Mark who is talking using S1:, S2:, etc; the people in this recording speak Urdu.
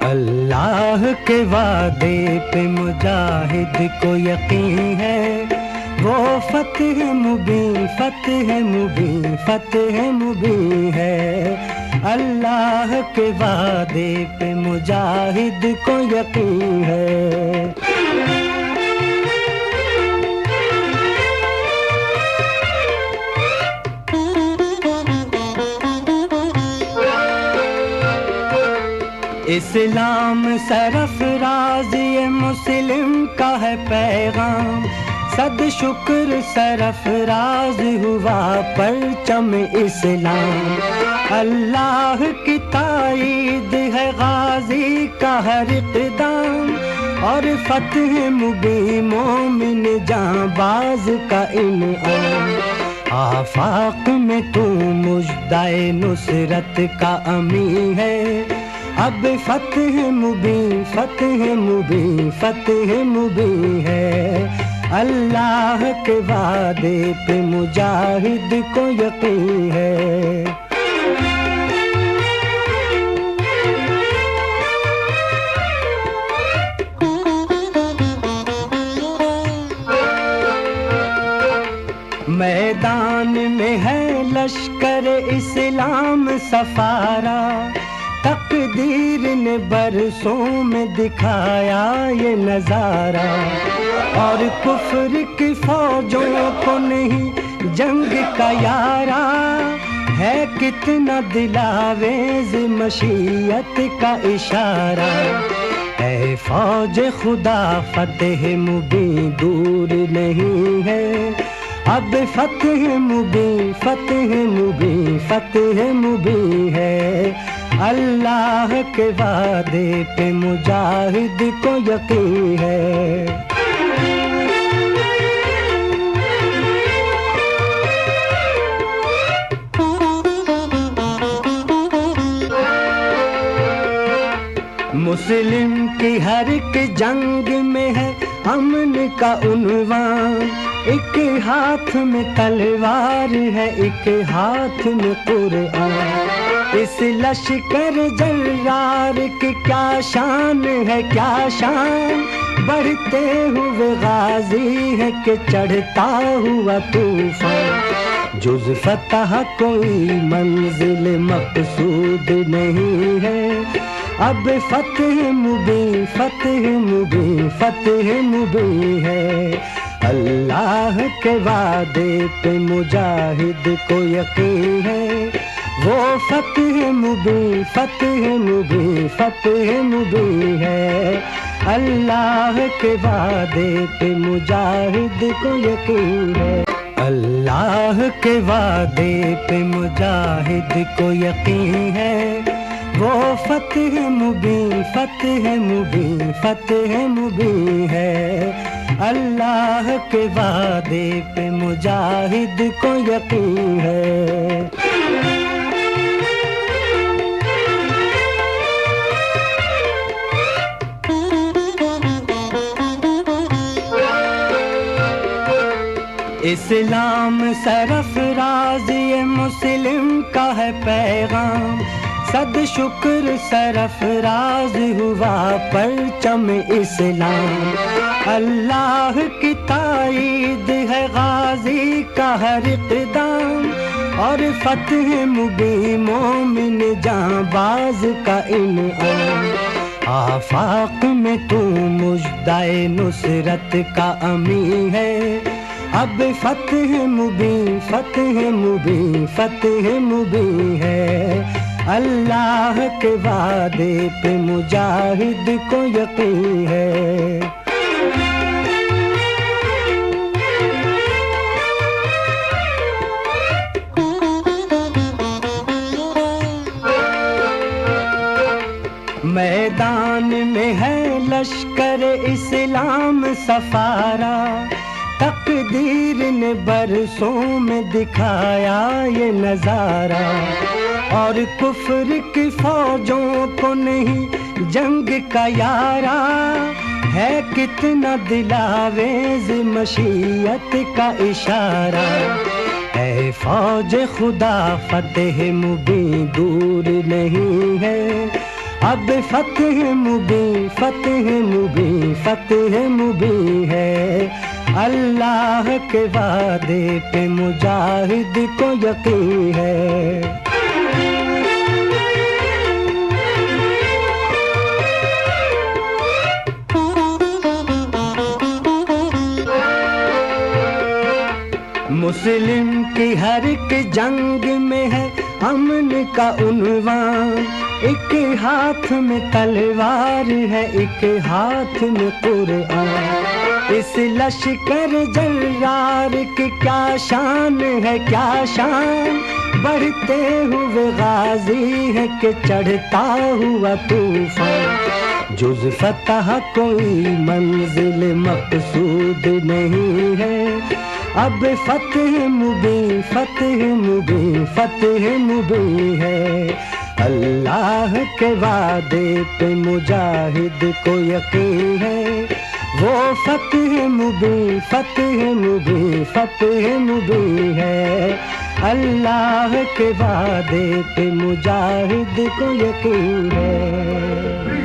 S1: اللہ کے وعدے پہ مجاہد کو یقین ہے، وہ فتح مبین فتح مبین فتح مبین ہے۔ اللہ کے وعدے پہ مجاہد کو یقین ہے۔ اسلام سرفراز یہ مسلم کا ہے پیغام، صد شکر سرفراز ہوا پرچم اسلام۔ اللہ کی تائید ہے غازی کا ہر اقدام، اور فتح مبین مومن جاں باز کا انعام۔ آفاق میں تو مژدہ نصرت کا امین ہے، اب فتح مبین فتح مبین فتح مبین ہے۔ اللہ کے وعدے پہ مجاہد کو یقین ہے۔ میدان میں ہے لشکر اسلام سفارا، تقدیر نے برسوں میں دکھایا یہ نظارہ، اور کفر کی فوجوں کو نہیں جنگ کا یارا، ہے کتنا دلاویز مشیت کا اشارہ۔ اے فوج خدا فتح مبین دور نہیں ہے، اب فتح مبین فتح مبین فتح مبین ہے۔ اللہ کے وعدے پہ مجاہد کو یقین ہے۔ مسلم کی ہر ایک جنگ میں ہے امن کا عنوان، ایک ہاتھ میں تلوار ہے ایک ہاتھ میں قرآن۔ اس لشکر جرار کی کیا شان ہے کیا شان، بڑھتے ہوئے غازی ہے کہ چڑھتا ہوا طوفان۔ جز فتح کوئی منزل مقصود نہیں ہے، اب فتح مبین فتح مبین فتح مبین ہے۔ اللہ کے وعدے پہ مجاہد کو یقین ہے، وہ فتح مبین فتح مبین فتح مبین ہے۔ اللہ کے وعدے پہ مجاہد کو یقین ہے۔ اللہ کے وعدے پہ مجاہد کو یقین ہے، وہ فتح مبین فتح مبین فتح مبین ہے۔ اللہ کے وعدے پہ مجاہد کو یقین ہے۔ اسلام سرفراز یہ مسلم کا ہے پیغام، صد شکر سرفراز ہوا پرچم اسلام۔ اللہ کی تائید ہے غازی کا ہر اقدام، اور فتح مبین مومن جاں باز کا انعام۔ آفاق میں تو مژدہ نصرت کا امین ہے، اب فتح مبین فتح مبین فتح مبین ہے۔ اللہ کے وعدے پہ مجاہد کو یقین ہے۔ میدان میں ہے لشکر اسلام سفارا، تقدیر نے برسوں میں دکھایا یہ نظارہ، اور کفر کی فوجوں کو نہیں جنگ کا یارا، ہے کتنا دلاویز مشیت کا اشارہ۔ اے فوج خدا فتح مبین دور نہیں ہے، اب فتح مبین فتح مبین فتح مبین ہے، اللہ کے وعدے پہ مجاہد کو یقین ہے۔ مسلم کی ہر ایک جنگ میں ہے امن کا عنوان، ایک ہاتھ میں تلوار ہے ایک ہاتھ میں قرآن، اس لشکر جرار کی کیا شان ہے کیا شان، بڑھتے ہوئے غازی ہے کہ چڑھتا ہوا طوفان، جز فتح کوئی منزل مقصود نہیں ہے، اب فتح مبین فتح مبین فتح مبین ہے، اللہ کے وعدے پہ مجاہد کو یقین ہے، وہ فتح مبین فتح مبین فتح مبین ہے، اللہ کے وعدے پہ مجاہد کو یقین ہے۔